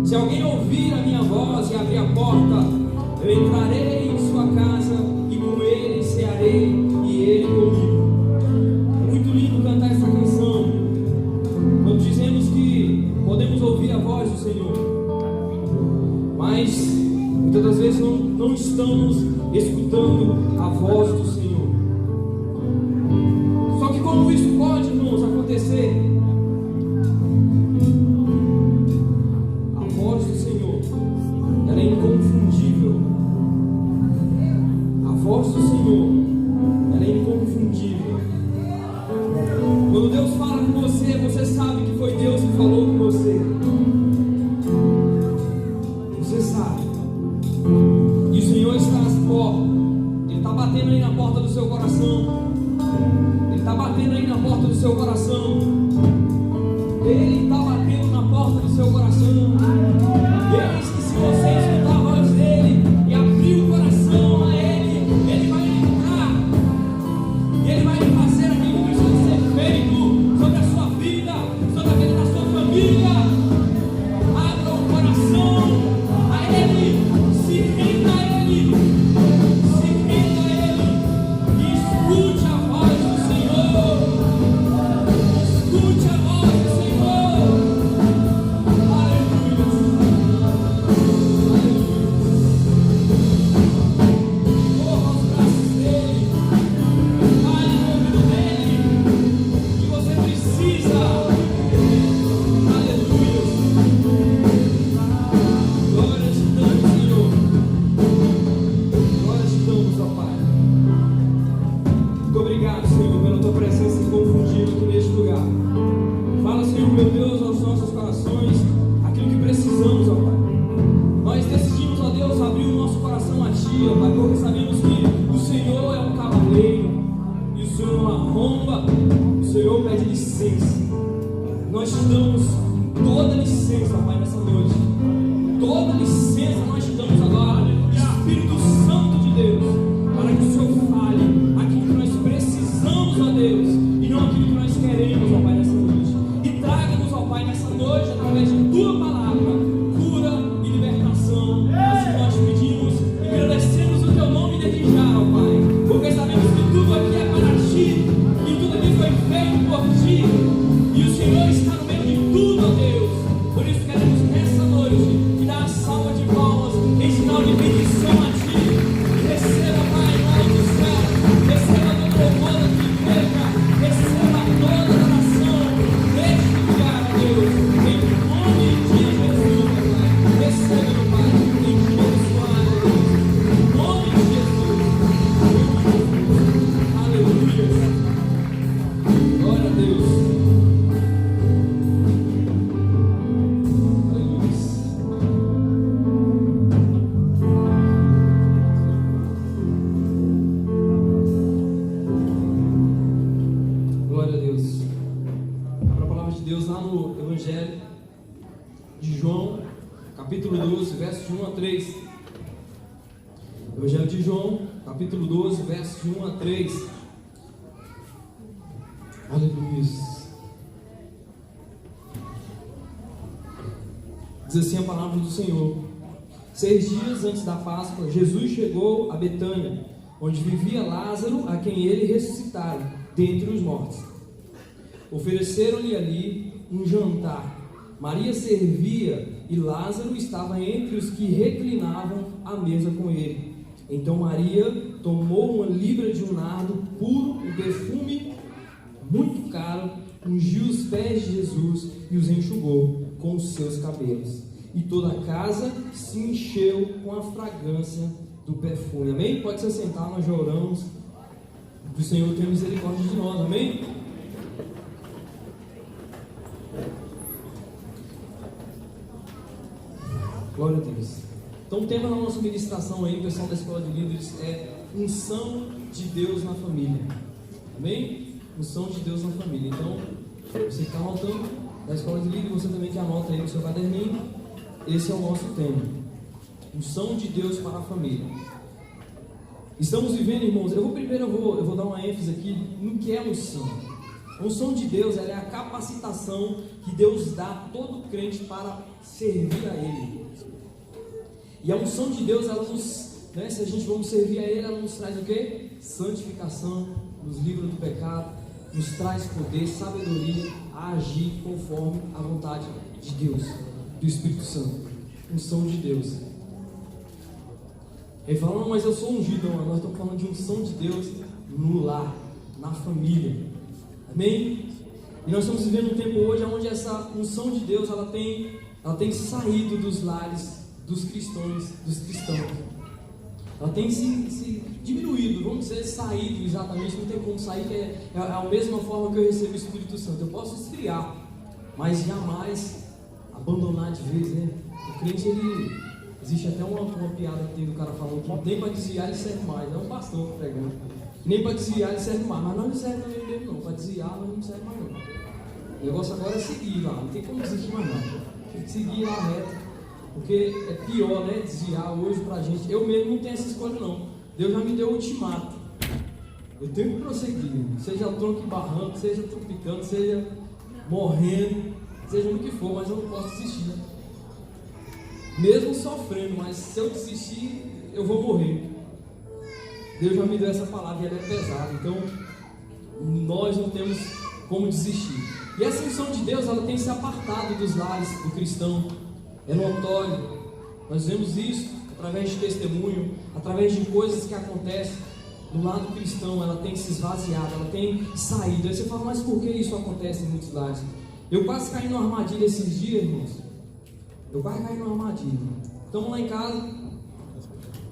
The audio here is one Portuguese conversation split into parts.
Se alguém ouvir a minha voz e abrir a porta, eu entrarei em sua casa e com ele cearei e ele comigo. É muito lindo cantar essa canção quando dizemos que podemos ouvir a voz do Senhor, mas muitas das vezes não estamos escutando a voz do Senhor. Só que como isso pode, irmãos, acontecer? A voz do Senhor, ela é inconfundível. A voz do Senhor, ela é inconfundível. Quando Deus fala com você, você sabe que foi Deus que falou com você. Você sabe. E o Senhor está às portas. Ele está batendo aí na porta do seu coração. Ele está batendo aí na porta do seu coração. Ele está batendo na porta do seu coração. Eis que se você escutar a voz dele e abrir o coração a ele, ele vai entrar. E ele vai fazer aquilo que precisa ser feito sobre a sua vida, sobre a vida da sua família. Abra o coração a ele, se renda a ele, se renda a ele e escute a voz do Senhor. Escute a voz do Senhor. Aleluia. Aleluia. Corra aos braços dele. Fale no ouvido dele. Que você precisa. Aleluia. Glória te damos, Senhor. Glória te damos, ó Pai. Muito obrigado, Senhor, pela tua presença inconfundível aqui neste lugar. Fala, Senhor, meu Deus, aos nossos corações aquilo que precisamos, ó Pai. Nós decidimos, ó Deus, abrir o nosso coração a Ti, ó Pai, porque sabemos que o Senhor é um cavaleiro e o Senhor não arromba, o Senhor pede licença. Nós te damos toda licença, ó Pai, nessa noite. Toda licença nós te damos agora, Espírito Santo de Deus, para que o Senhor fale aquilo que nós precisamos, ó Deus, e não aquilo que nós queremos, ó Pai, nessa noite. E traga-nos, ó Pai, nessa noite, através de Tua palavra, cura e libertação. Assim nós te pedimos e agradecemos o Teu nome desde já, ó Pai, porque sabemos que tudo aqui é para Ti, e tudo aqui foi feito por Ti, e o Senhor está no meio de tudo, ó Deus. Por isso queremos nessa noite te dar a salva de palmas em sinal de bendição a Ti. E receba, Pai, em nome do céu, receba todo louvor da Tua igreja, receba toda a nação neste lugar, ó Deus, em nome de Jesus, ó Pai. Receba, meu Pai, em abençoado, Deus, em nome de Jesus. Aleluia. Glória a Deus. Glória a Deus. Abra a palavra de Deus lá no Evangelho de João, capítulo 12, versos de 1 a 3. Evangelho de João, capítulo 12, versos de 1 a 3. Aleluia. Diz assim a palavra do Senhor: 6 dias antes da Páscoa, Jesus chegou a Betânia, onde vivia Lázaro, a quem ele ressuscitara dentre os mortos. Ofereceram-lhe ali um jantar. Maria servia e Lázaro estava entre os que reclinavam à mesa com ele. Então Maria tomou uma libra de um nardo puro, um perfume muito caro, ungiu os pés de Jesus e os enxugou com os seus cabelos. E toda a casa se encheu com a fragrância do perfume. Amém? Pode se assentar, nós já oramos. Que o Senhor tenha misericórdia de nós. Amém? Glória a Deus. Então o tema da nossa ministração aí, pessoal da Escola de Líderes, é unção de Deus na família. Amém? Unção de Deus na família. Então, você que está anotando da Escola de Líderes, você também que anota aí no seu caderninho, esse é o nosso tema. Unção de Deus para a família. Estamos vivendo, irmãos, eu vou dar uma ênfase aqui no que é unção. A unção de Deus, ela é a capacitação que Deus dá a todo crente para servir a Ele. E a unção de Deus, ela nos, né, se a gente vamos servir a Ele, ela nos traz o quê? Santificação, nos livra do pecado, nos traz poder, sabedoria a agir conforme a vontade de Deus, do Espírito Santo. Unção de Deus. Ele fala, não, mas eu sou ungido. Não, nós estamos falando de unção de Deus no lar, na família. Amém? E nós estamos vivendo um tempo hoje onde essa unção de Deus ela tem saído dos lares dos cristãos. Ela tem se diminuído, vamos dizer, saído exatamente, não tem como sair, que é a mesma forma que eu recebo o Espírito Santo. Eu posso esfriar, mas jamais abandonar de vez, né? O crente, existe até uma piada que tem do cara falando que nem para desviar ele serve mais, não é um pastor pregando. Nem para desviar ele serve mais, mas nós não serve também mesmo não, para desviar nós não serve mais não. O negócio agora é seguir lá, não tem como desistir mais não, tem que seguir lá reto. Porque é pior, né, desviar hoje pra gente. Eu mesmo não tenho essa escolha não. Deus já me deu o ultimato. Eu tenho que prosseguir, seja tronco e barranco, seja tropicando, seja morrendo, seja no que for, mas eu não posso desistir, né? Mesmo sofrendo, mas se eu desistir, eu vou morrer. Deus já me deu essa palavra e ela é pesada, então nós não temos como desistir. E essa unção de Deus, ela tem se apartado dos lares do cristão. É notório, nós vemos isso através de testemunho, através de coisas que acontecem do lado cristão. Ela tem se esvaziado, ela tem saído. Aí você fala, mas por que isso acontece em muitos lares? Eu quase caí numa armadilha esses dias, irmãos. Eu quase caí numa armadilha. Estamos lá em casa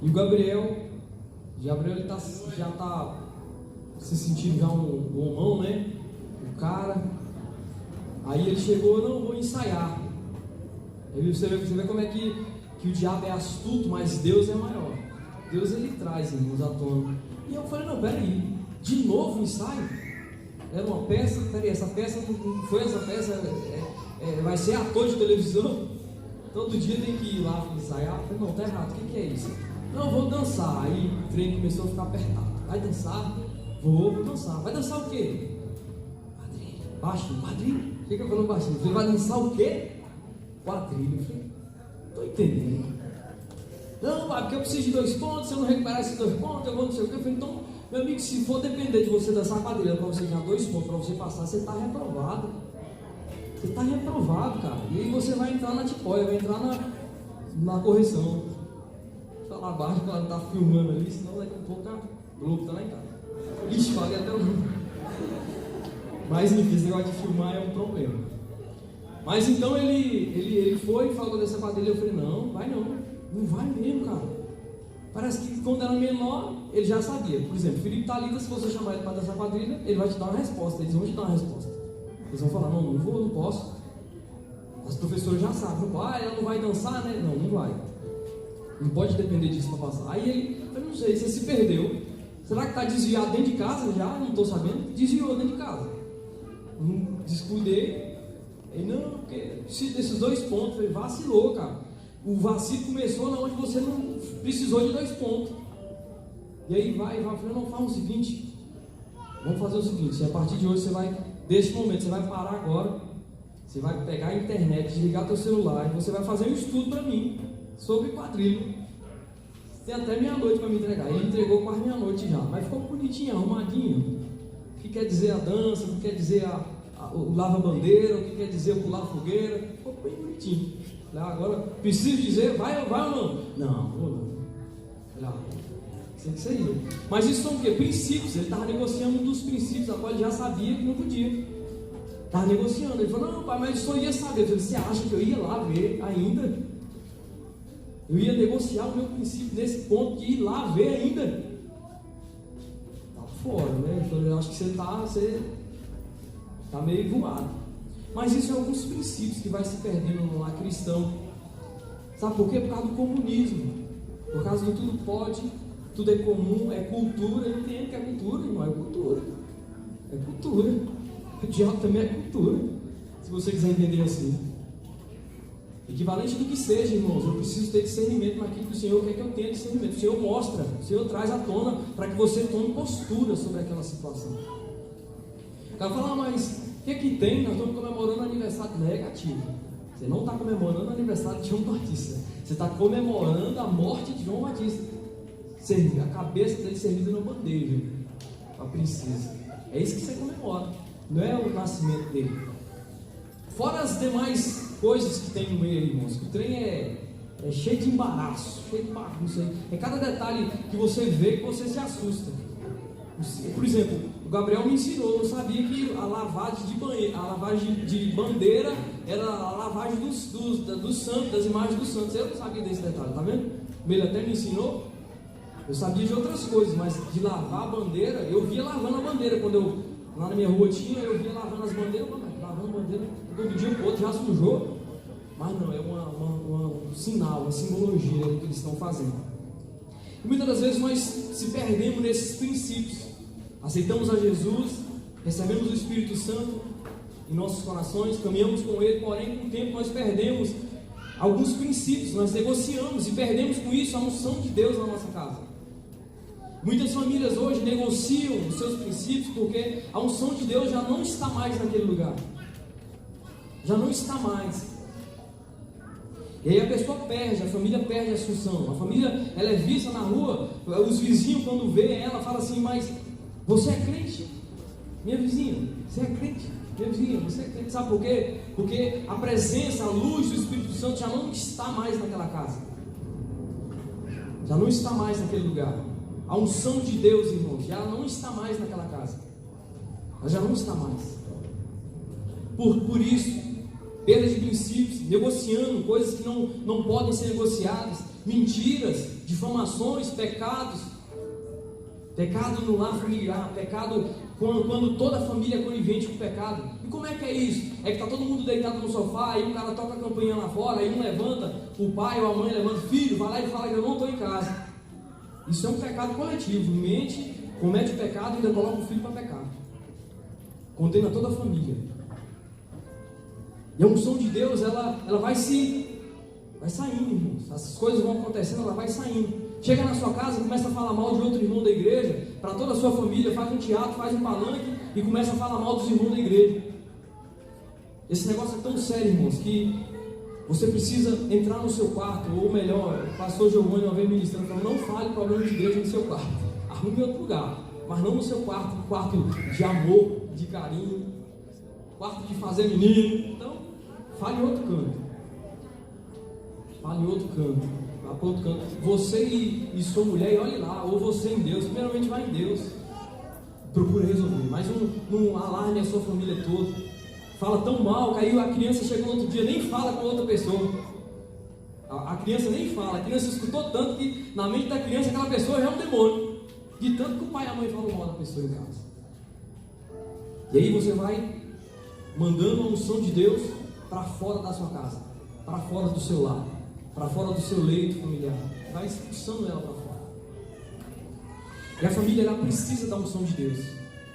e o Gabriel ele já está se sentindo já um homão, né? O cara. Aí ele chegou, não, vou ensaiar. Aí você vê como é que o diabo é astuto, mas Deus é maior. Deus ele traz, irmãos, à tona. E eu falei, não, peraí, de novo um ensaio? Era uma peça, peraí, essa peça não foi essa peça, vai ser ator de televisão? Todo dia tem que ir lá ensaiar? Eu falei, não, tá errado, o que é isso? Não, eu vou dançar. Aí o trem começou a ficar apertado. Vai dançar? Vou dançar. Vai dançar o quê? Quadrilha. Baixinho, quadrilha? O que eu falo baixinho? Você vai dançar o quê? Quadrilha. Eu falei, tô entendendo. Não, porque eu preciso de 2 pontos, se eu não recuperar esses 2 pontos, eu vou não sei o que. Eu falei, então, meu amigo, se for depender de você dançar quadrilha para você ganhar 2 pontos, para você passar, você está reprovado. Você está reprovado, cara. E aí você vai entrar na tipóia, vai entrar na correção. Está lá abaixo, ela está filmando ali, senão daqui a pouco a Globo está lá em casa. Ixi, falei até o nome. Mas enfim, esse negócio de filmar é um problema. Mas então ele foi e falou dessa quadrilha. Eu falei, não vai mesmo, cara. Parece que quando era menor, ele já sabia. Por exemplo, Felipe Thalita, se você chamar ele para dançar quadrilha, ele vai te dar uma resposta. Eles vão te dar uma resposta. Eles vão falar, não vou, não posso. As professoras já sabem, ela não vai dançar, né? Não vai. Não pode depender disso para passar. Aí eu não sei, você se perdeu. Será que está desviado dentro de casa já? Não estou sabendo. Desviou dentro de casa. Não descuidei. Aí não, porque preciso desses 2 pontos. Ele vacilou, cara. O vacilo começou na onde você não precisou de 2 pontos. E aí vai. Eu falei, não, fala o seguinte. Vamos fazer o seguinte. A partir de hoje você vai, deste momento, você vai parar agora. Você vai pegar a internet, desligar teu celular e você vai fazer um estudo para mim sobre quadrilha. Tem até meia-noite para me entregar. Ele entregou quase meia-noite já, mas ficou bonitinho, arrumadinho. O que quer dizer a dança, o que quer dizer o lava-bandeira, o que quer dizer o pular fogueira. Ficou bem bonitinho. Agora, preciso dizer, vai ou não? Não, vou não. Tem que ser. Mas isso são o quê? Princípios. Ele estava negociando um dos princípios, a qual ele já sabia que não podia. Estava negociando. Ele falou, não, pai, mas eu só ia saber. Eu falei, você acha que eu ia lá ver ainda? Eu ia negociar o meu princípio nesse ponto de ir lá ver ainda. Tá fora, né? Então, eu acho que você tá meio voado. Mas isso é alguns princípios que vai se perdendo no lar cristão. Sabe por quê? Por causa do comunismo. Por causa do tudo pode, tudo é comum, é cultura. Eu entendo que é cultura, irmão, é cultura. É cultura. O diabo também é cultura. Se você quiser entender assim. Equivalente do que seja, irmãos, eu preciso ter discernimento naquilo que o Senhor quer que eu tenha discernimento. O Senhor mostra, o Senhor traz à tona para que você tome postura sobre aquela situação. O cara fala, mas o que é que tem? Nós estamos comemorando o aniversário. Negativo. Você não está comemorando o aniversário de João Batista. Você está comemorando a morte de João Batista. A cabeça dele servida numa bandeja. A princesa. É isso que você comemora. Não é o nascimento dele. Fora as demais coisas que tem no meio, irmãos. O trem é cheio de embaraço, cheio de bagunça aí. É cada detalhe que você vê que você se assusta. Por exemplo, o Gabriel me ensinou, eu não sabia que a lavagem de bandeira era a lavagem dos santos, das imagens dos santos. Eu não sabia desse detalhe, tá vendo? Ele até me ensinou. Eu sabia de outras coisas, mas de lavar a bandeira, eu via lavando a bandeira. Quando eu, lá na minha rua tinha, eu via lavando as bandeiras, lavando a bandeira, todo dia o outro já sujou. Mas não, é um sinal, uma simbologia do que eles estão fazendo. E muitas das vezes nós se perdemos nesses princípios. Aceitamos a Jesus, recebemos o Espírito Santo em nossos corações, caminhamos com Ele, porém com o tempo nós perdemos alguns princípios, nós negociamos e perdemos com isso a unção de Deus na nossa casa. Muitas famílias hoje negociam os seus princípios porque a unção de Deus já não está mais naquele lugar. Já não está mais. E aí a pessoa perde, a família perde a unção. A família, ela é vista na rua, os vizinhos quando vê ela, falam assim, mas você é crente? Minha vizinha, você é crente? Minha vizinha, você é crente? Sabe por quê? Porque a presença, a luz do Espírito Santo já não está mais naquela casa. Já não está mais naquele lugar. A unção de Deus, irmãos, já não está mais naquela casa. Ela já não está mais. Por isso, perda de princípios, negociando coisas que não podem ser negociadas, mentiras, difamações, pecados, pecado no lar familiar, pecado quando toda a família é conivente com o pecado. E como é que é isso? É que está todo mundo deitado no sofá, e um cara toca a campainha lá fora, aí um levanta, o pai ou a mãe levanta, filho, vai lá e fala que eu não estou em casa. Isso é um pecado coletivo. Mente, comete o pecado e ainda coloca o filho para pecar. Condena toda a família. E a unção de Deus, ela vai saindo, irmãos. Essas coisas vão acontecendo, ela vai saindo. Chega na sua casa, começa a falar mal de outro irmão da igreja, para toda a sua família, faz um teatro, faz um palanque e começa a falar mal dos irmãos da igreja. Esse negócio é tão sério, irmãos, que você precisa entrar no seu quarto, ou melhor, o pastor Giovanni uma vez ministrando, falou, não fale problema de igreja no seu quarto, arrume outro lugar, mas não no seu quarto, quarto de amor, de carinho, quarto de fazer menino. Então, fale em outro canto. Fale em outro canto. Vá para outro canto. Você e sua mulher, e olhe lá, ou você em Deus, primeiramente vai em Deus. Procura resolver, mas não alarme a sua família toda. Fala tão mal, que aí a criança chega no outro dia, nem fala com outra pessoa. A criança nem fala, a criança escutou tanto que na mente da criança aquela pessoa já é um demônio. De tanto que o pai e a mãe falam mal da pessoa em casa. E aí você vai mandando a unção de Deus para fora da sua casa, para fora do seu lar, para fora do seu leito familiar. Vai expulsando ela para fora. E a família, ela precisa da unção de Deus.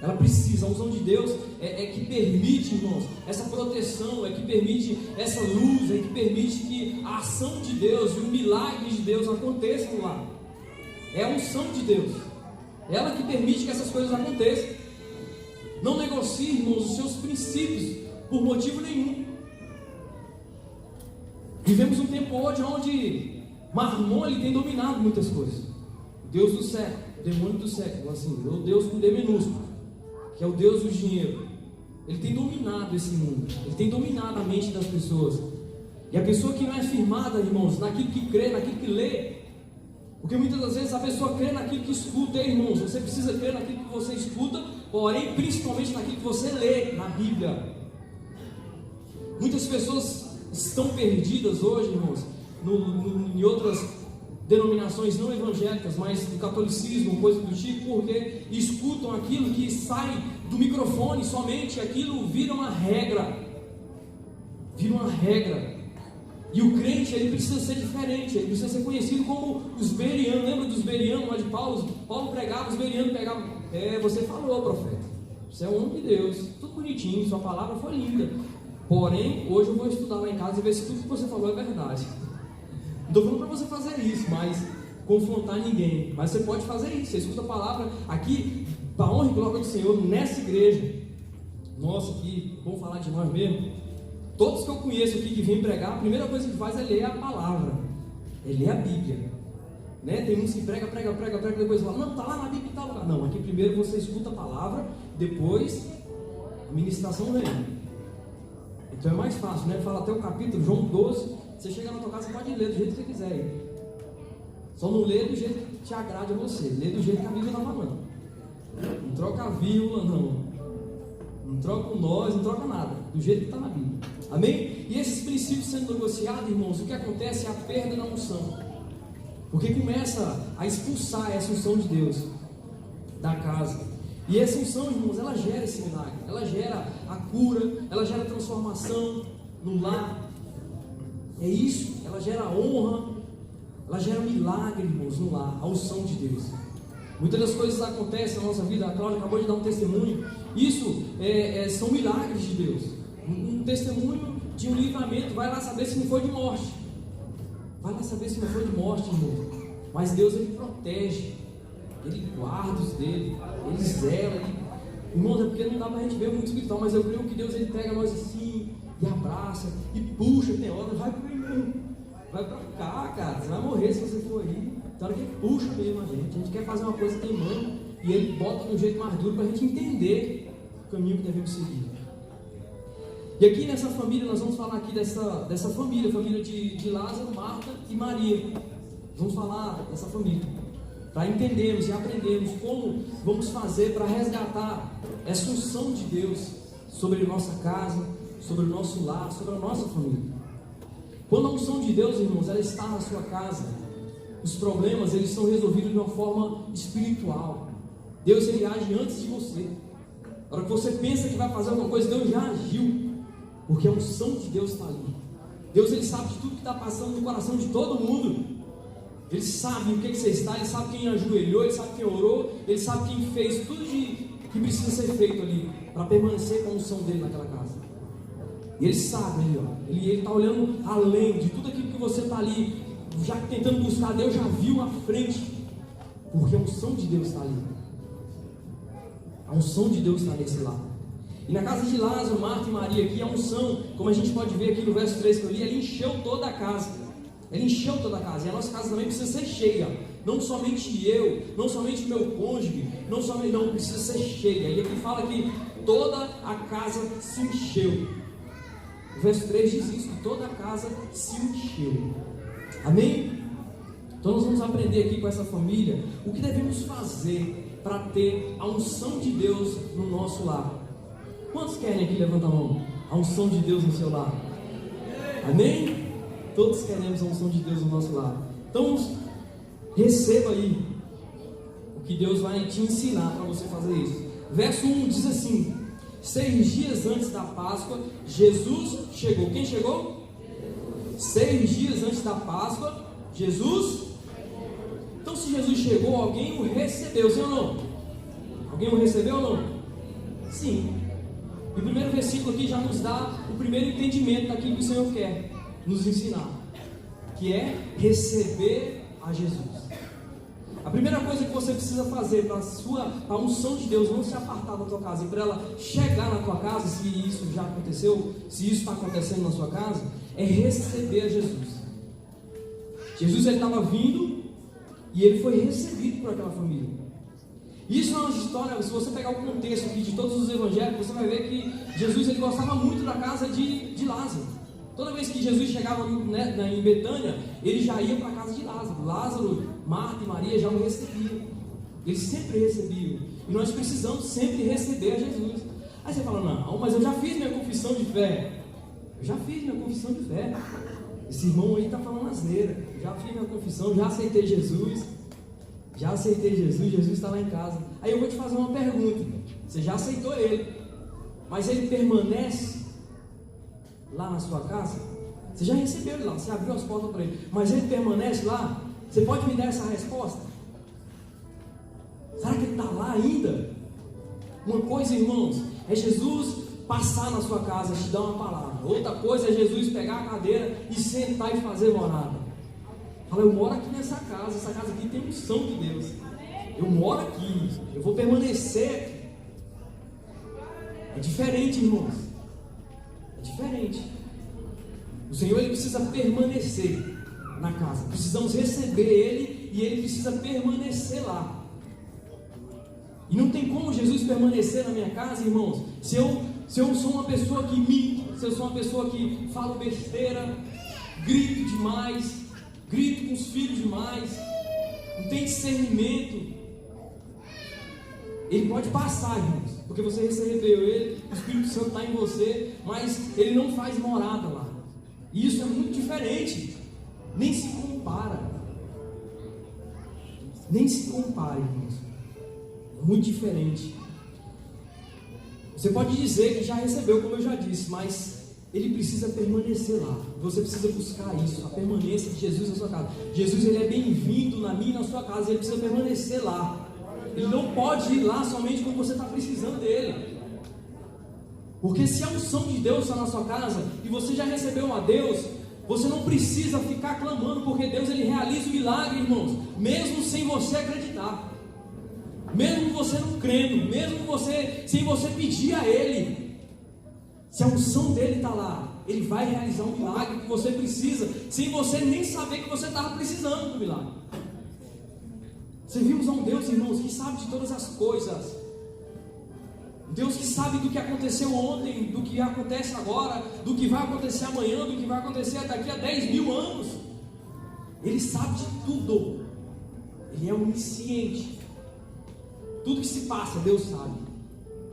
Ela precisa, a unção de Deus é que permite, irmãos, essa proteção, é que permite essa luz, é que permite que a ação de Deus e o milagre de Deus aconteçam lá. É a unção de Deus. Ela que permite que essas coisas aconteçam. Não negocie, irmãos, os seus princípios por motivo nenhum. Vivemos um tempo hoje onde Marmon ele tem dominado muitas coisas. O Deus do século, o demônio do século, assim, o Deus com D minúsculo, que é o Deus do dinheiro. Ele tem dominado esse mundo, ele tem dominado a mente das pessoas. E a pessoa que não é firmada, irmãos, naquilo que crê, naquilo que lê, porque muitas das vezes a pessoa crê naquilo que escuta, irmãos, você precisa crer naquilo que você escuta, porém principalmente naquilo que você lê na Bíblia. Muitas pessoas estão perdidas hoje, irmãos, em outras denominações não evangélicas, mas do catolicismo, coisa do tipo, porque escutam aquilo que sai do microfone somente, aquilo vira uma regra. Vira uma regra. E o crente, ele precisa ser diferente, ele precisa ser conhecido como os bereanos. Lembra dos bereanos lá de Paulo? Paulo pregava, os bereanos pegavam. Você falou, profeta, você é um homem de Deus, tudo bonitinho, sua palavra foi linda. Porém, hoje eu vou estudar lá em casa e ver se tudo que você falou é verdade. Não estou falando para você fazer isso, mas confrontar ninguém. Mas você pode fazer isso, você escuta a palavra aqui, para a honra e glória do Senhor, nessa igreja. nosso aqui, vamos falar de nós mesmo. Todos que eu conheço aqui que vêm pregar, a primeira coisa que faz é ler a palavra, é ler a Bíblia, né? Tem uns que prega, depois fala, não, está lá na Bíblia e tal lugar. Não, aqui primeiro você escuta a palavra, depois a ministração vem. Então é mais fácil, né? Fala até o capítulo, João 12, você chega na tua casa, você pode ler do jeito que você quiser. Só não lê do jeito que te agrade a você, lê do jeito que a Bíblia está falando. Não troca a vírgula, não troca o nós, não troca nada, do jeito que está na Bíblia. Amém? E esses princípios sendo negociados, irmãos, o que acontece é a perda da unção. Porque começa a expulsar essa unção de Deus da casa. E essa unção, irmãos, ela gera esse milagre, ela gera a cura, ela gera a transformação no lar. É isso, ela gera honra, ela gera milagre, irmãos, no lar, a unção de Deus. Muitas das coisas acontecem na nossa vida, a Cláudia acabou de dar um testemunho. Isso são milagres de Deus. Um testemunho de um livramento, vai lá saber se não foi de morte. Vai lá saber se não foi de morte, irmão. Mas Deus, Ele protege, Ele guarda os dele, Ele zela. Irmãos, é porque não dá pra gente ver muito espiritual, mas eu creio que Deus, Ele pega nós assim, e abraça, e puxa, tem hora, vai pra cá, cara, você vai morrer se você for aí. Tem hora que Ele puxa mesmo a gente quer fazer uma coisa queimando, e Ele bota de um jeito mais duro pra gente entender o caminho que devemos seguir. E aqui nessa família, nós vamos falar aqui dessa família de Lázaro, Marta e Maria. Vamos falar dessa família, para entendermos e aprendermos como vamos fazer para resgatar essa unção de Deus sobre a nossa casa, sobre o nosso lar, sobre a nossa família. Quando a unção de Deus, irmãos, ela está na sua casa, os problemas, eles são resolvidos de uma forma espiritual. Deus, Ele age antes de você. Na hora que você pensa que vai fazer alguma coisa, Deus já agiu, porque a unção de Deus está ali. Deus, Ele sabe de tudo que está passando no coração de todo mundo. Ele sabe o que você está, Ele sabe quem ajoelhou, Ele sabe quem orou, Ele sabe quem fez tudo que precisa ser feito ali, para permanecer com a unção dEle naquela casa. E Ele sabe ali, ó, Ele está olhando além de tudo aquilo que você está ali, já tentando buscar. Deus já viu à frente, porque a unção de Deus está ali. A unção de Deus está nesse lado. E na casa de Lázaro, Marta e Maria aqui, a unção, como a gente pode ver aqui no verso 3 que eu li, ele encheu toda a casa. Ele encheu toda a casa. E a nossa casa também precisa ser cheia. Não somente eu, não somente meu cônjuge, não, precisa ser cheia. E aqui fala que toda a casa se encheu. O verso 3 diz isso, que toda a casa se encheu. Amém? Então nós vamos aprender aqui com essa família o que devemos fazer para ter a unção de Deus no nosso lar. Quantos querem aqui? Levanta a mão. A unção de Deus no seu lar. Amém? Todos queremos a unção de Deus no nosso lar. Então, receba aí o que Deus vai te ensinar para você fazer isso. Verso 1 diz assim: 6 dias antes da Páscoa, Jesus chegou. Quem chegou? 6 dias antes da Páscoa, Jesus. Então, se Jesus chegou, alguém o recebeu, sim ou não? Alguém o recebeu ou não? Sim. E o primeiro versículo aqui já nos dá o primeiro entendimento daquilo que o Senhor quer nos ensinar, que é receber a Jesus. A primeira coisa que você precisa fazer para a unção de Deus não se apartar da tua casa e para ela chegar na tua casa, se isso já aconteceu, se isso está acontecendo na sua casa, é receber a Jesus. Jesus, ele estava vindo e ele foi recebido por aquela família. Isso é uma história, se você pegar o contexto aqui de todos os evangelhos, você vai ver que Jesus, ele gostava muito da casa de Lázaro. Toda vez que Jesus chegava em Betânia, ele já ia para a casa de Lázaro. Lázaro, Marta e Maria já o recebiam. Eles sempre recebiam. E nós precisamos sempre receber a Jesus. Aí você fala, não, mas eu já fiz minha confissão de fé. Eu já fiz minha confissão de fé. Esse irmão aí está falando asneira. Eu já fiz minha confissão, já aceitei Jesus. Já aceitei Jesus, Jesus está lá em casa. Aí eu vou te fazer uma pergunta. Você já aceitou Ele, mas Ele permanece lá na sua casa? Você já recebeu Ele lá, você abriu as portas para Ele, mas Ele permanece lá? Você pode me dar essa resposta? Será que Ele está lá ainda? Uma coisa, irmãos, é Jesus passar na sua casa e te dar uma palavra. Outra coisa é Jesus pegar a cadeira e sentar e fazer morada. Fala, eu moro aqui nessa casa, essa casa aqui tem unção de Deus. Eu moro aqui, eu vou permanecer aqui. É diferente, irmãos. É diferente. O Senhor, Ele precisa permanecer na casa. Precisamos receber Ele e Ele precisa permanecer lá. E não tem como Jesus permanecer na minha casa, irmãos, se eu sou uma pessoa que minto, se eu sou uma pessoa que falo besteira, grito demais, grito com os filhos demais, não tem discernimento. Ele pode passar, irmãos, porque você recebeu Ele, o Espírito Santo está em você, mas Ele não faz morada lá. E isso é muito diferente. Nem se compara. Nem se compara, irmãos. É muito diferente. Você pode dizer que já recebeu, como eu já disse, mas Ele precisa permanecer lá. Você precisa buscar isso, a permanência de Jesus na sua casa. Jesus, Ele é bem-vindo na minha e na sua casa. Ele precisa permanecer lá. Ele não pode ir lá somente quando você está precisando dele. Porque se a unção de Deus está na sua casa e você já recebeu a Deus, você não precisa ficar clamando, porque Deus, Ele realiza o milagre, irmãos, mesmo sem você acreditar, mesmo você não crendo, mesmo sem você pedir a Ele. Se a unção dele está lá, Ele vai realizar um milagre que você precisa, sem você nem saber que você estava precisando do milagre. Servimos a um Deus, irmãos, que sabe de todas as coisas. Deus que sabe do que aconteceu ontem, do que acontece agora, do que vai acontecer amanhã, do que vai acontecer daqui a 10.000 anos. Ele sabe de tudo. Ele é onisciente. Tudo que se passa, Deus sabe.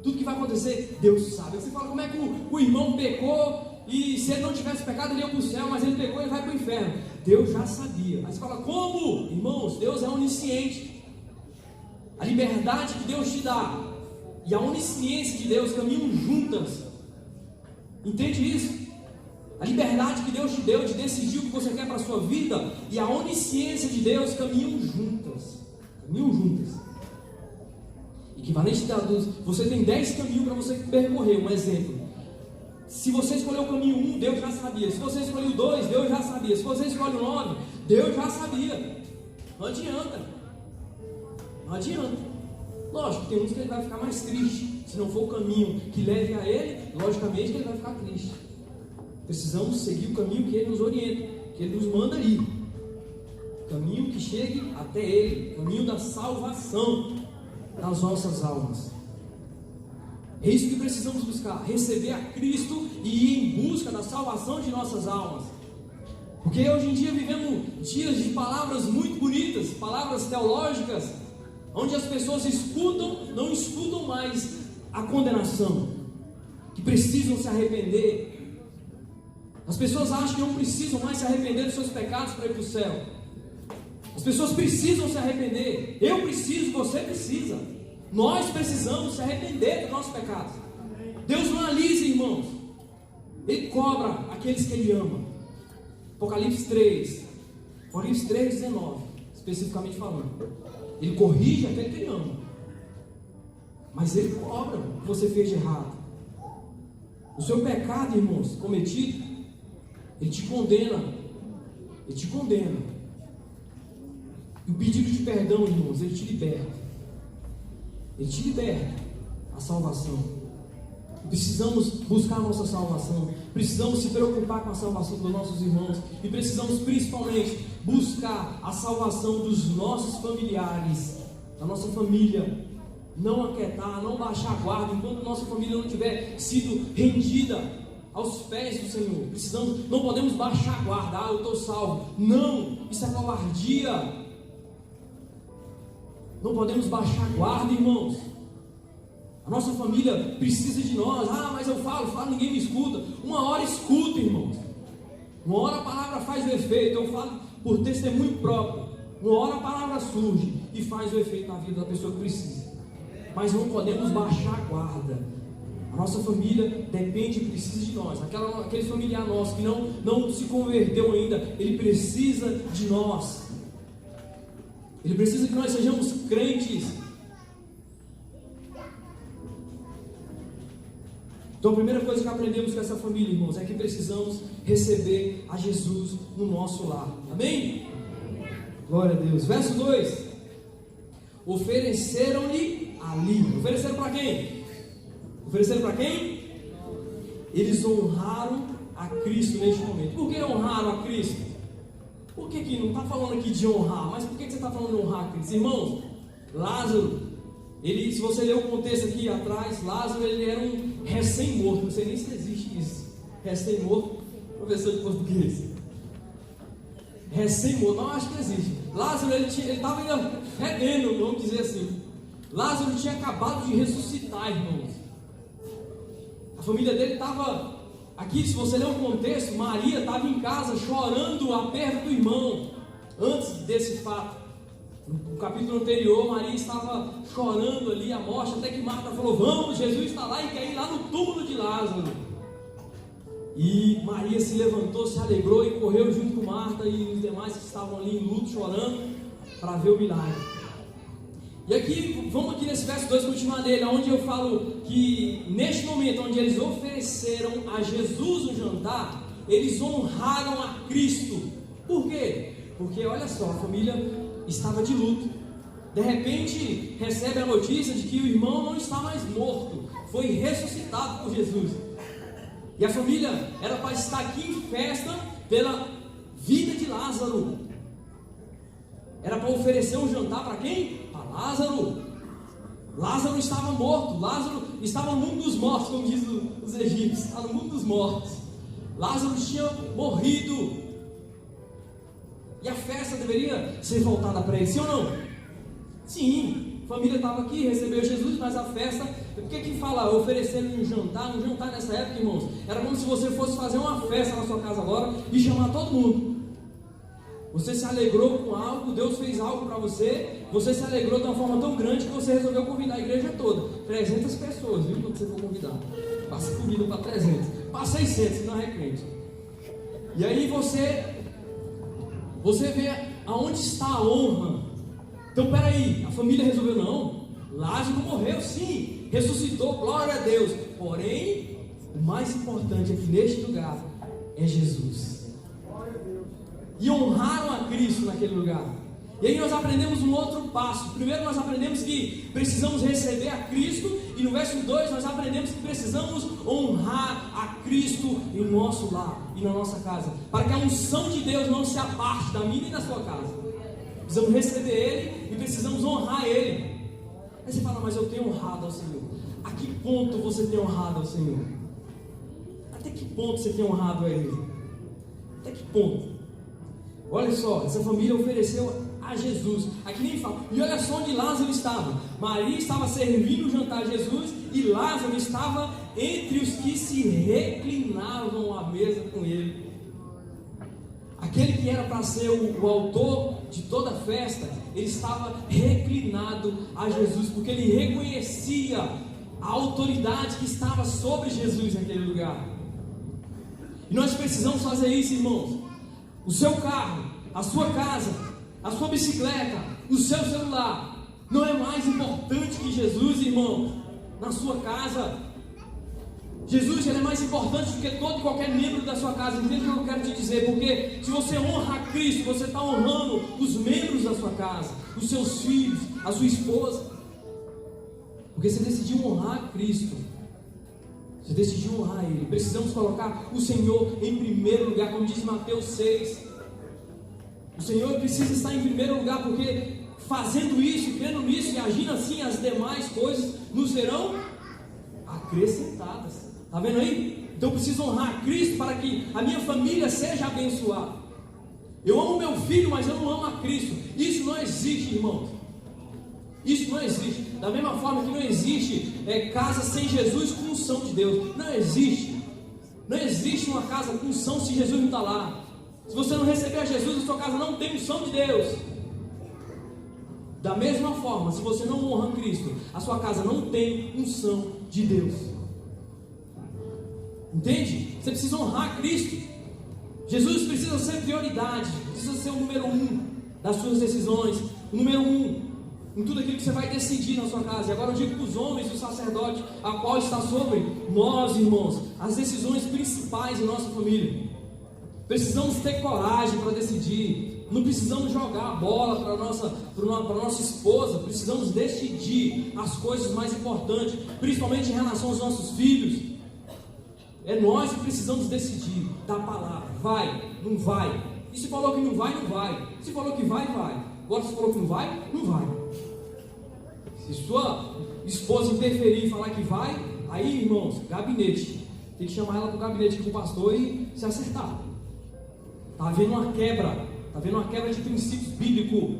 Tudo que vai acontecer, Deus sabe. Você fala, como é que o irmão pecou e se ele não tivesse pecado, ele ia para o céu, mas ele pecou e ele vai para o inferno? Deus já sabia. Aí você fala, como? Irmãos, Deus é onisciente. A liberdade que Deus te dá e a onisciência de Deus caminham juntas. Entende isso? A liberdade que Deus te deu de decidir o que você quer para a sua vida e a onisciência de Deus caminham juntas. Caminham juntas. Equivalente a você tem 10 caminhos para você percorrer. Um exemplo: se você escolheu o caminho 1, Deus já sabia. Se você escolheu o 2, Deus já sabia. Se você escolhe o 9, Deus já sabia. Não adianta. Não adianta. Lógico, tem uns que ele vai ficar mais triste. Se não for o caminho que leve a ele, logicamente que ele vai ficar triste. Precisamos seguir o caminho que ele nos orienta, que ele nos manda ir. Caminho que chegue até ele. Caminho da salvação das nossas almas. É isso que precisamos buscar. Receber a Cristo e ir em busca da salvação de nossas almas. Porque hoje em dia vivemos dias de palavras muito bonitas, palavras teológicas, onde as pessoas não escutam mais a condenação, que precisam se arrepender. As pessoas acham que não precisam mais se arrepender dos seus pecados para ir para o céu. As pessoas precisam se arrepender. Eu preciso, você precisa. Nós precisamos se arrepender dos nossos pecados. Deus não alisa, irmãos. Ele cobra aqueles que Ele ama. Apocalipse 3:19, especificamente falando. Ele corrige aquele que Ele ama, mas Ele cobra o que você fez de errado. O seu pecado, irmãos, cometido, Ele te condena. Ele te condena. E o pedido de perdão, irmãos, Ele te liberta. Ele te liberta a salvação. Precisamos buscar a nossa salvação. Precisamos se preocupar com a salvação dos nossos irmãos. E precisamos principalmente buscar a salvação dos nossos familiares, da nossa família. Não aquietar, não baixar a guarda enquanto a nossa família não tiver sido rendida aos pés do Senhor. Não podemos baixar a guarda. Eu estou salvo. Não, isso é covardia. Não podemos baixar a guarda, irmãos. A nossa família precisa de nós. Mas eu falo, ninguém me escuta. Uma hora escuta, irmãos. Uma hora a palavra faz o efeito. Eu falo por testemunho próprio. Uma hora a palavra surge e faz o efeito na vida da pessoa que precisa. Mas não podemos baixar a guarda. A nossa família depende e precisa de nós. Aquele familiar nosso que não se converteu ainda, ele precisa de nós. Ele precisa que nós sejamos crentes. Então a primeira coisa que aprendemos com essa família, irmãos, é que precisamos receber a Jesus no nosso lar. Amém? Glória a Deus. Verso 2. Ofereceram-lhe ali. Ofereceram para quem? Ofereceram para quem? Eles honraram a Cristo neste momento. Por que honraram a Cristo? Por que não está falando aqui de honrar? Mas por que você está falando de honrar a Cristo? Irmãos, Lázaro, ele, se você ler o contexto aqui atrás, Lázaro ele era um recém-morto. Não sei nem se existe isso. Recém-morto, professor de português. Recém-morto, não acho que existe. Lázaro ele estava ainda fedendo, vamos dizer assim. Lázaro tinha acabado de ressuscitar, irmãos. A família dele estava aqui, se você ler o contexto, Maria estava em casa chorando a perda do irmão. Antes desse fato, no capítulo anterior, Maria estava chorando ali a morte, até que Marta falou: vamos, Jesus está lá e quer ir lá no túmulo de Lázaro. E Maria se levantou, se alegrou e correu junto com Marta e os demais que estavam ali em luto, chorando, para ver o milagre. E aqui, vamos aqui nesse verso 2 continuar nele, onde eu falo que neste momento onde eles ofereceram a Jesus o jantar, eles honraram a Cristo. Por quê? Porque olha só, a família estava de luto. De repente recebe a notícia de que o irmão não está mais morto, foi ressuscitado por Jesus. E a família era para estar aqui em festa pela vida de Lázaro. Era para oferecer um jantar para quem? Para Lázaro. Lázaro estava morto. Lázaro estava no mundo dos mortos, como diz os egípcios. Estava no mundo dos mortos. Lázaro tinha morrido. E a festa deveria ser voltada para ele, sim ou não? Sim. A família estava aqui, recebeu Jesus, mas a festa... Por que fala oferecer um jantar? Um jantar nessa época, irmãos, era como se você fosse fazer uma festa na sua casa agora e chamar todo mundo. Você se alegrou com algo, Deus fez algo para você, você se alegrou de uma forma tão grande que você resolveu convidar a igreja toda. 300 pessoas, viu, quando você for convidar. Passa comida para 300, para 600, se não é crente. E aí você vê aonde está a honra. Então peraí, a família resolveu não, Lázaro morreu sim, ressuscitou, glória a Deus. Porém, o mais importante aqui neste lugar é Jesus. E honraram a Cristo naquele lugar. E aí nós aprendemos um outro passo. Primeiro nós aprendemos que precisamos receber a Cristo. E no verso 2 nós aprendemos que precisamos honrar a Cristo em nosso lar e na nossa casa, para que a unção de Deus não se aparte da minha e da sua casa. Precisamos receber Ele e precisamos honrar Ele. Aí você fala: mas eu tenho honrado ao Senhor. A que ponto você tem honrado ao Senhor? Até que ponto você tem honrado a Ele? Até que ponto? Olha só, essa família ofereceu a Jesus. Aqui nem fala. E olha só onde Lázaro estava. Maria estava servindo o jantar a Jesus e Lázaro estava entre os que se reclinavam à mesa com ele. Aquele que era para ser o autor de toda a festa, ele estava reclinado a Jesus, porque ele reconhecia a autoridade que estava sobre Jesus naquele lugar. E nós precisamos fazer isso, irmãos. O seu carro, a sua casa, a sua bicicleta, o seu celular não é mais importante que Jesus, irmão, na sua casa. Jesus, ele é mais importante do que todo e qualquer membro da sua casa. Entende o que eu quero te dizer? Porque se você honra a Cristo, você está honrando os membros da sua casa, os seus filhos, a sua esposa. Porque você decidiu honrar a Cristo, você decidiu honrar Ele. Precisamos colocar o Senhor em primeiro lugar, como diz Mateus 6. O Senhor precisa estar em primeiro lugar, porque fazendo isso, crendo nisso e agindo assim, as demais coisas nos serão acrescentadas. Está vendo aí? Então eu preciso honrar a Cristo para que a minha família seja abençoada. Eu amo meu filho, mas eu não amo a Cristo. Isso não existe, irmãos. Isso não existe. Da mesma forma que não existe casa sem Jesus com unção de Deus. Não existe. Não existe uma casa com unção se Jesus não está lá. Se você não receber a Jesus, a sua casa não tem unção de Deus. Da mesma forma, se você não honra Cristo, a sua casa não tem unção de Deus. Entende? Você precisa honrar Cristo. Jesus precisa ser prioridade, precisa ser o número 1 das suas decisões, o número 1 em tudo aquilo que você vai decidir na sua casa. E agora eu digo para os homens, o sacerdote, a qual está sobre nós, irmãos, as decisões principais em nossa família. Precisamos ter coragem para decidir. Não precisamos jogar a bola para nossa esposa. Precisamos decidir as coisas mais importantes, principalmente em relação aos nossos filhos. É nós que precisamos decidir. Dar a palavra. Vai, não vai. E se falou que não vai, não vai. Se falou que vai, vai. Agora se falou que não vai, não vai. Se sua esposa interferir e falar que vai, aí, irmãos, gabinete. Tem que chamar ela para o gabinete com o pastor e se acertar. Está havendo uma quebra. Está havendo uma quebra de princípios bíblicos.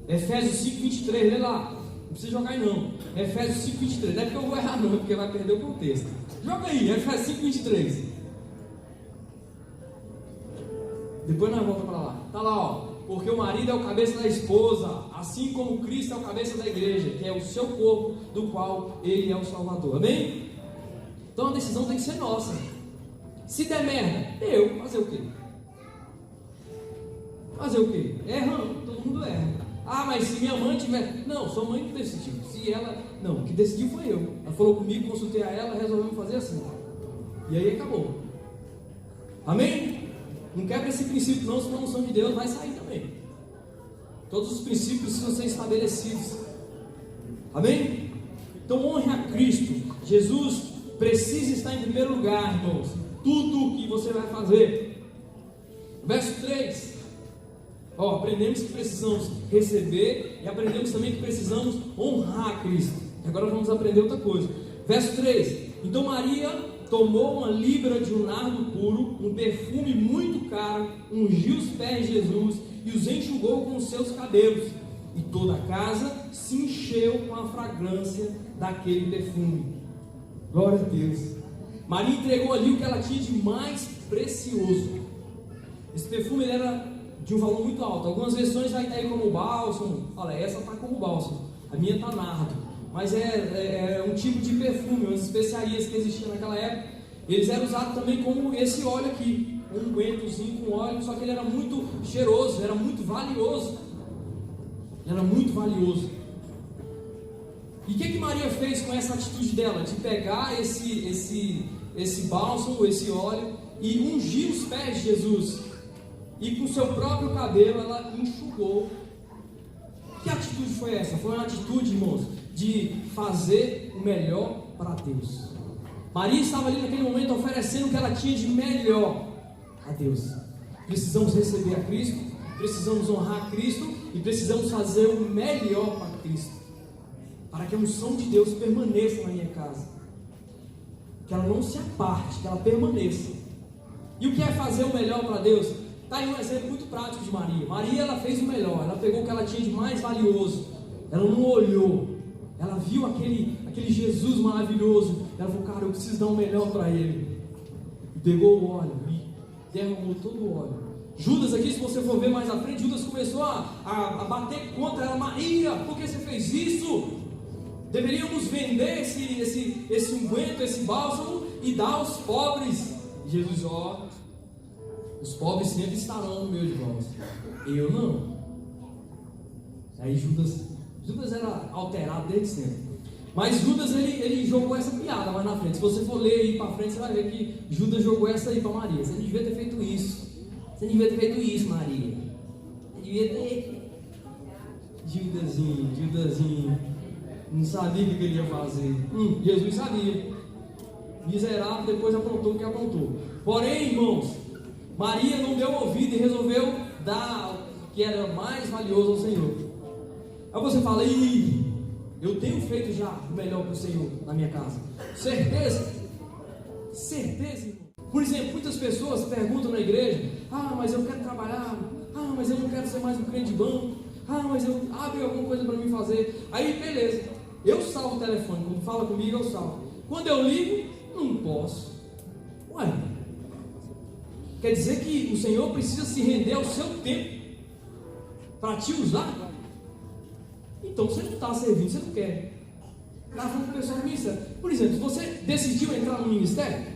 Efésios 5:23, lê lá. Não precisa jogar aí não. Efésios 5:23. Não é porque eu vou errar não, porque vai perder o contexto. Joga aí, Efésios 5:23. Depois nós voltamos para lá. Está lá, ó. Porque o marido é o cabeça da esposa, assim como Cristo é o cabeça da igreja, que é o seu corpo, do qual Ele é o Salvador. Amém? Então a decisão tem que ser nossa. Se der merda, eu fazer o quê? Fazer o quê? Errando, todo mundo erra. Ah, mas se minha mãe tiver... Não, sua mãe que decidiu. Se ela... Não, que decidiu foi eu. Ela falou comigo, consultei a ela, resolvemos fazer assim. E aí acabou. Amém? Não quebra esse princípio não, senão a unção de Deus vai sair também. Todos os princípios precisam ser estabelecidos. Amém? Então honre a Cristo. Jesus precisa estar em primeiro lugar, irmãos. Tudo que você vai fazer. Verso 3. Aprendemos que precisamos receber e aprendemos também que precisamos honrar a Cristo. Agora vamos aprender outra coisa. Verso 3. Então Maria tomou uma libra de um nardo puro, um perfume muito caro, ungiu os pés de Jesus e os enxugou com os seus cabelos. E toda a casa se encheu com a fragrância daquele perfume. Glória a Deus. Maria entregou ali o que ela tinha de mais precioso. Esse perfume ele era de um valor muito alto. Algumas versões vai estar aí como bálsamo. Olha, essa está como bálsamo. A minha está nardo. Mas é um tipo de perfume, umas especiarias que existiam naquela época. Eles eram usados também como esse óleo aqui. Um unguentozinho com óleo. Só que ele era muito cheiroso, era muito valioso. Era muito valioso. E o que Maria fez com essa atitude dela? De pegar esse bálsamo, esse óleo, e ungir os pés de Jesus. E com seu próprio cabelo ela enxugou. Que atitude foi essa? Foi uma atitude, irmãos, de fazer o melhor para Deus. Maria estava ali naquele momento oferecendo o que ela tinha de melhor a Deus. Precisamos receber a Cristo, precisamos honrar a Cristo e precisamos fazer o melhor para Cristo, para que a unção de Deus permaneça na minha casa, que ela não se aparte, que ela permaneça. E o que é fazer o melhor para Deus? Está aí um exemplo muito prático de Maria. Maria, ela fez o melhor, ela pegou o que ela tinha de mais valioso, ela não olhou, ela viu aquele Jesus maravilhoso, ela falou, cara, eu preciso dar o melhor para ele. E pegou o óleo e derramou todo o óleo. Judas aqui, se você for ver mais à frente, Judas começou a bater contra ela. Maria, por que você fez isso? Deveríamos vender esse unguento, esse bálsamo e dar aos pobres. E Jesus, os pobres sempre estarão no meu de vós, eu não. Aí Judas era alterado desde sempre. Mas Judas ele jogou essa piada mais na frente. Se você for ler aí para frente, você vai ver que Judas jogou essa aí para Maria. Você não devia ter feito isso. Você não devia ter feito isso, Maria. Você devia ter. Judazinho. Não sabia o que ele ia fazer. Jesus sabia. Miserável, depois aprontou o que aprontou. Porém, irmãos, Maria não deu ouvido e resolveu dar o que era mais valioso ao Senhor. Aí você fala, eu tenho feito já o melhor para o Senhor na minha casa. Certeza? Certeza, irmão. Por exemplo, muitas pessoas perguntam na igreja, mas eu quero trabalhar, mas eu não quero ser mais um crente de banco, mas eu abro alguma coisa para mim fazer. Aí, beleza, eu salvo o telefone, quando fala comigo eu salvo. Quando eu ligo, não posso. Quer dizer que o Senhor precisa se render ao seu tempo para te usar? Então você não está servindo, você não quer. Está falando com o pessoal do ministério. Por exemplo, se você decidiu entrar no ministério,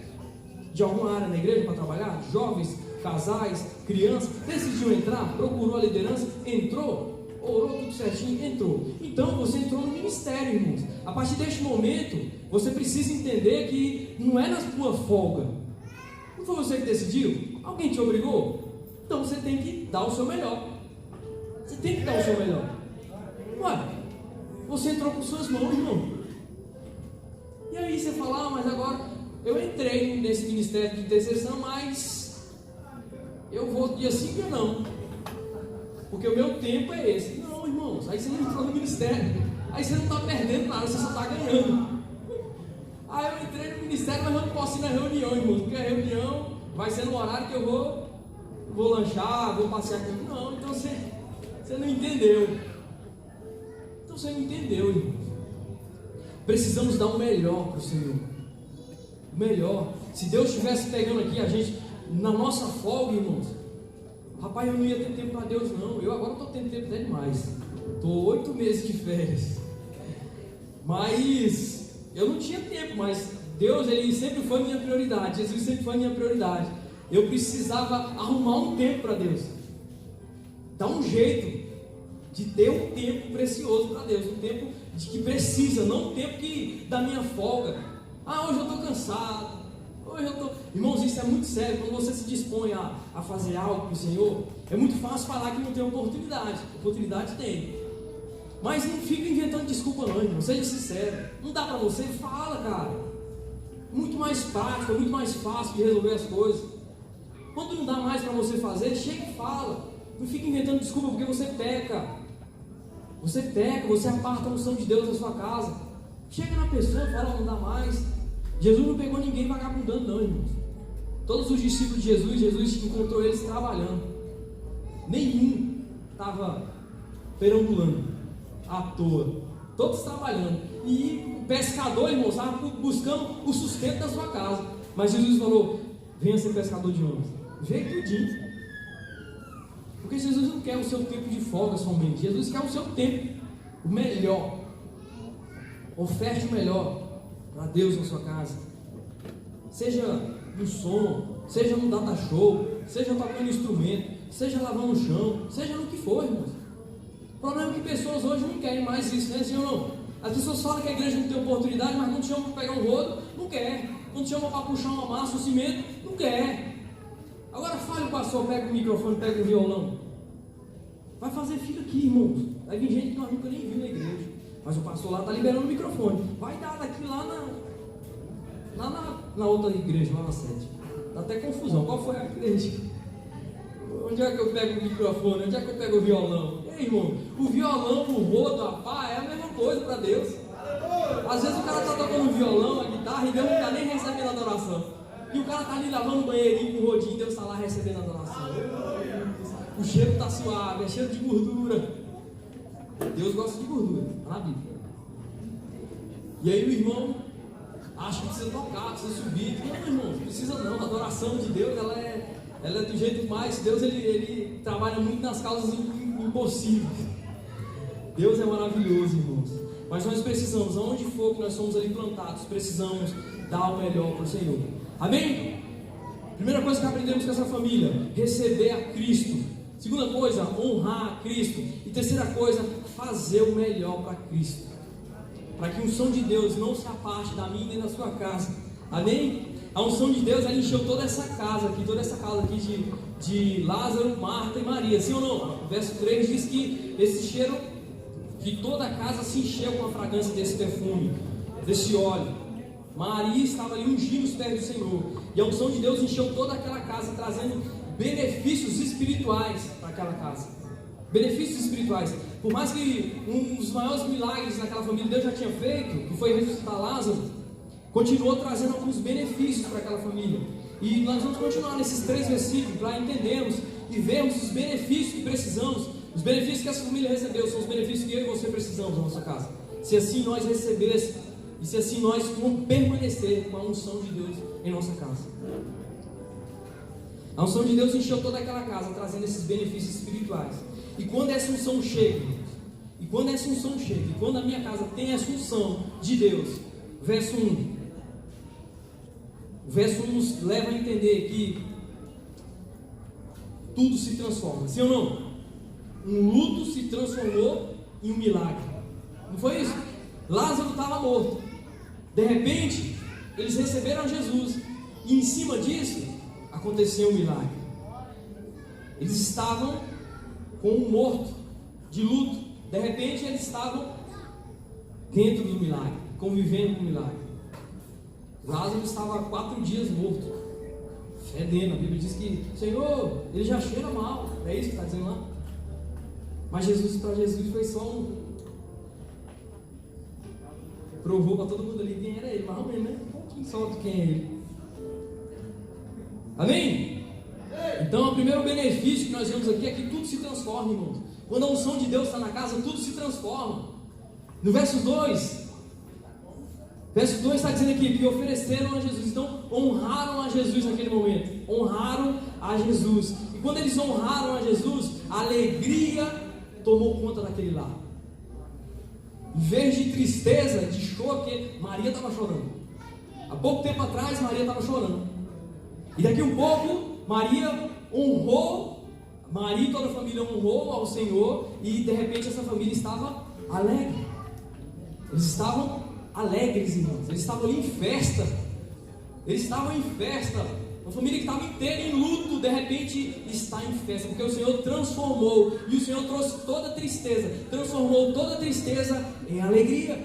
de alguma área na igreja para trabalhar, jovens, casais, crianças, decidiu entrar, procurou a liderança, entrou, orou tudo certinho, entrou. Então você entrou no ministério, irmãos. A partir deste momento, você precisa entender que não é na sua folga. Não foi você que decidiu? Alguém te obrigou? Então você tem que dar o seu melhor. Você tem que dar o seu melhor. Ué, você entrou com suas mãos, irmão. E aí você fala, mas agora eu entrei nesse ministério de intercessão, mas eu vou dia sim, dia não. Porque o meu tempo é esse. Não, irmãos, aí você não entrou no ministério. Aí você não está perdendo nada, você só está ganhando. Aí eu entrei no ministério, mas eu não posso ir na reunião, irmãos, porque a reunião vai ser no horário que eu vou lanchar, vou passear com ele. Não, então você não entendeu. Então você não entendeu, irmãos. Precisamos dar o melhor para o Senhor. O melhor. Se Deus estivesse pegando aqui a gente na nossa folga, irmãos, rapaz, eu não ia ter tempo para Deus, não. Eu agora estou tendo tempo até demais. Estou 8 meses de férias. Mas eu não tinha tempo, mas Deus, Ele sempre foi minha prioridade. Jesus sempre foi minha prioridade. Eu precisava arrumar um tempo para Deus. Dar um jeito de ter um tempo precioso para Deus. Um tempo de que precisa, não um tempo que da minha folga. Hoje eu estou cansado. Hoje eu estou... Irmãos, isso é muito sério. Quando você se dispõe a fazer algo para o Senhor, é muito fácil falar que não tem oportunidade. Oportunidade tem. Mas não fica inventando desculpa não, irmão. Seja sincero. Não dá para você? Fala, cara. Muito mais prático, muito mais fácil de resolver as coisas. Quando não dá mais para você fazer, chega e fala. Não fica inventando desculpa porque você peca. Você peca, você aparta a unção de Deus da sua casa. Chega na pessoa e fala, não dá mais. Jesus não pegou ninguém vagabundando não, irmãos. Todos os discípulos de Jesus encontrou eles trabalhando. Nenhum estava perambulando à toa. Todos trabalhando. E o pescador, irmãos, estava buscando o sustento da sua casa. Mas Jesus falou, venha ser pescador de homens. Veio tudinho. Porque Jesus não quer o seu tempo de folga somente. Jesus quer o seu tempo, o melhor. Oferte o melhor para Deus na sua casa. Seja no som, seja no data show, seja tocando instrumento, seja lavando o chão, seja no que for, irmãos. O problema é que pessoas hoje não querem mais isso, né, senhor? Não. As pessoas falam que a igreja não tem oportunidade, mas quando te chamam para pegar um rodo, não quer. Quando te chamam para puxar uma massa, um cimento, não quer. Agora fale o pastor, pega o microfone, pega o violão. Vai fazer fila aqui, irmãos. Vai vir gente que nós nunca nem viu na igreja. Mas o pastor lá está liberando o microfone. Vai dar daqui lá na outra igreja, lá na sede. Dá até confusão. Qual foi a igreja? Onde é que eu pego o microfone? Onde é que eu pego o violão? E aí, irmão, o violão, o rodo, a pá, é a mesma coisa para Deus. Às vezes o cara está tocando o violão, a guitarra, e Deus não está nem recebendo adoração. E o cara está ali lavando o banheirinho com o rodinho, Deus está lá recebendo adoração. O cheiro está suave, é cheiro de gordura. Deus gosta de gordura, está na Bíblia. E aí o irmão acha que precisa tocar, precisa subir. Não, irmão, não precisa não. A adoração de Deus, ela é do jeito mais. Deus ele trabalha muito nas causas impossíveis. Deus é maravilhoso, irmãos. Mas nós precisamos, aonde for que nós somos ali plantados, precisamos dar o melhor para o Senhor. Amém? Primeira coisa que aprendemos com essa família: receber a Cristo. Segunda coisa, honrar a Cristo. E terceira coisa, fazer o melhor para Cristo. Para que a unção de Deus não se aparte da minha e da sua casa. Amém? A unção de Deus, ela encheu toda essa casa aqui de Lázaro, Marta e Maria. Sim ou não? O verso 3 diz que esse cheiro, que toda a casa se encheu com a fragrância desse perfume, desse óleo. Maria estava ali ungindo os pés do Senhor. E a unção de Deus encheu toda aquela casa, trazendo benefícios espirituais para aquela casa. Benefícios espirituais. Por mais que um dos maiores milagres naquela família Deus já tinha feito, que foi ressuscitar Lázaro, continuou trazendo alguns benefícios para aquela família. E nós vamos continuar nesses 3 versículos para entendermos e vermos os benefícios que precisamos. Os benefícios que essa família recebeu são os benefícios que eu e você precisamos na nossa casa. Se assim nós recebêssemos e se assim nós vamos permanecer com a unção de Deus em nossa casa. A unção de Deus encheu toda aquela casa, trazendo esses benefícios espirituais. E quando essa unção chega, e quando a minha casa tem essa unção de Deus, verso 1, o verso 1 nos leva a entender que tudo se transforma, sim ou não? Um luto se transformou em um milagre. Não foi isso? Lázaro estava morto. De repente, eles receberam Jesus. E em cima disso, aconteceu um milagre. Eles estavam com um morto, de luto. De repente eles estavam dentro do milagre, convivendo com o milagre. Lázaro estava há 4 dias morto, fedendo. A Bíblia diz que, Senhor, ele já cheira mal. É isso que está dizendo lá? Mas para Jesus foi só provou para todo mundo ali quem era ele, mais ou menos, né? Um pouquinho só de quem é ele. Amém? Então, o primeiro benefício que nós vemos aqui é que tudo se transforma, irmãos. Quando a unção de Deus está na casa, tudo se transforma. No verso 2 está dizendo aqui que ofereceram a Jesus. Então, honraram a Jesus naquele momento. Honraram a Jesus. E quando eles honraram a Jesus, a alegria tomou conta daquele lar. Em vez de tristeza, de choro, porque Maria estava chorando. Há pouco tempo atrás, Maria estava chorando. E daqui um pouco, Maria e toda a família honrou ao Senhor. E de repente essa família estava alegre. Eles estavam alegres, irmãos. Eles estavam ali em festa. Uma família que estava inteira em luto, de repente está em festa, porque o Senhor transformou. E o Senhor trouxe toda a tristeza, transformou toda a tristeza em alegria.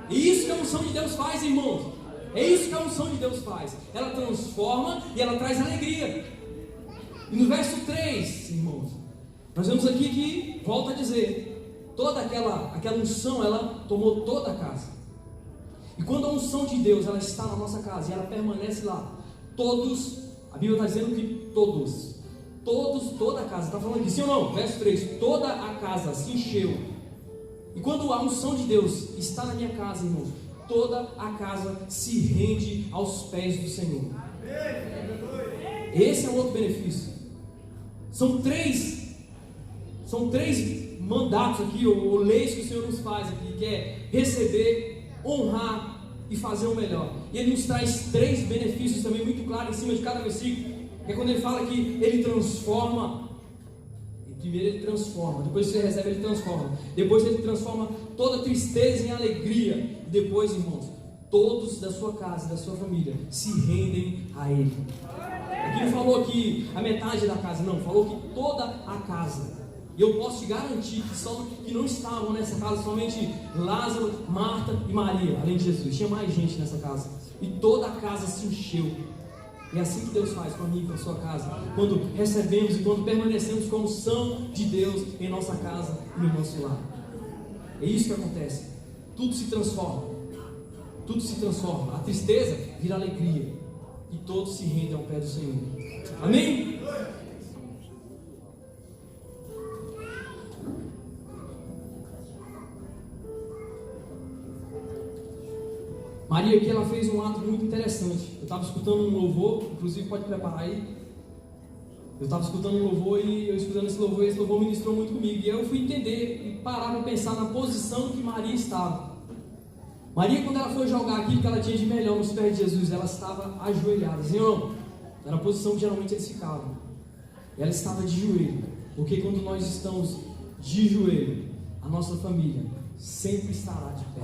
E isso que a unção de Deus faz, irmãos. É isso que a unção de Deus faz. Ela transforma e ela traz alegria. E no verso 3, irmãos, nós vemos aqui que, volta a dizer, toda aquela unção, ela tomou toda a casa. E quando a unção de Deus, ela está na nossa casa e ela permanece lá, todos, a Bíblia está dizendo que todos, toda a casa, está falando aqui, sim ou não? Verso 3, toda a casa se encheu. E quando a unção de Deus está na minha casa, irmãos, toda a casa se rende aos pés do Senhor. Esse é um outro benefício. São três mandatos aqui, ou leis que o Senhor nos faz aqui, que é receber, honrar e fazer o melhor. E Ele nos traz 3 benefícios também muito claros em cima de cada versículo. É quando Ele fala que Ele transforma. Primeiro Ele transforma, depois você recebe, Ele transforma. Depois Ele transforma toda tristeza em alegria. E depois, irmãos, todos da sua casa, da sua família se rendem a Ele. Aqui não falou que a metade da casa, não, falou que toda a casa. E eu posso te garantir que não estavam nessa casa somente Lázaro, Marta e Maria, além de Jesus. Tinha mais gente nessa casa. E toda a casa se encheu. É assim que Deus faz com a minha e com a sua casa. Quando recebemos e quando permanecemos com a unção de Deus em nossa casa e no nosso lar. É isso que acontece. Tudo se transforma. Tudo se transforma. A tristeza vira alegria. E todos se rendem ao pé do Senhor. Amém? Maria aqui, ela fez um ato muito interessante. Eu estava escutando um louvor, inclusive pode preparar aí. Eu estava escutando um louvor e eu escutando esse louvor ministrou muito comigo. E eu fui entender e parar para pensar na posição que Maria estava. Maria, quando ela foi jogar aquilo que ela tinha de melhor nos pés de Jesus, ela estava ajoelhada. Senhor, era a posição que geralmente eles ficavam. Ela estava de joelho, porque quando nós estamos de joelho, a nossa família sempre estará de pé.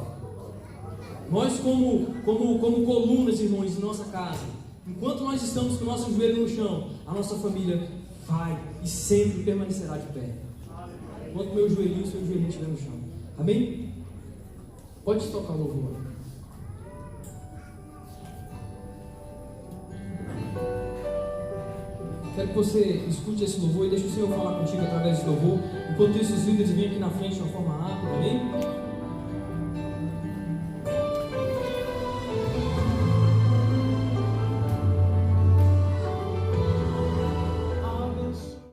Nós como colunas, irmãos, de nossa casa, enquanto nós estamos com o nosso joelho no chão, a nossa família vai e sempre permanecerá de pé. Enquanto meu joelhinho e seu joelhinho estiver no chão. Amém? Pode tocar o louvor. Quero que você escute esse louvor e deixe o Senhor falar contigo através desse louvor. Enquanto isso, os líderes vêm aqui na frente de uma forma rápida. Amém?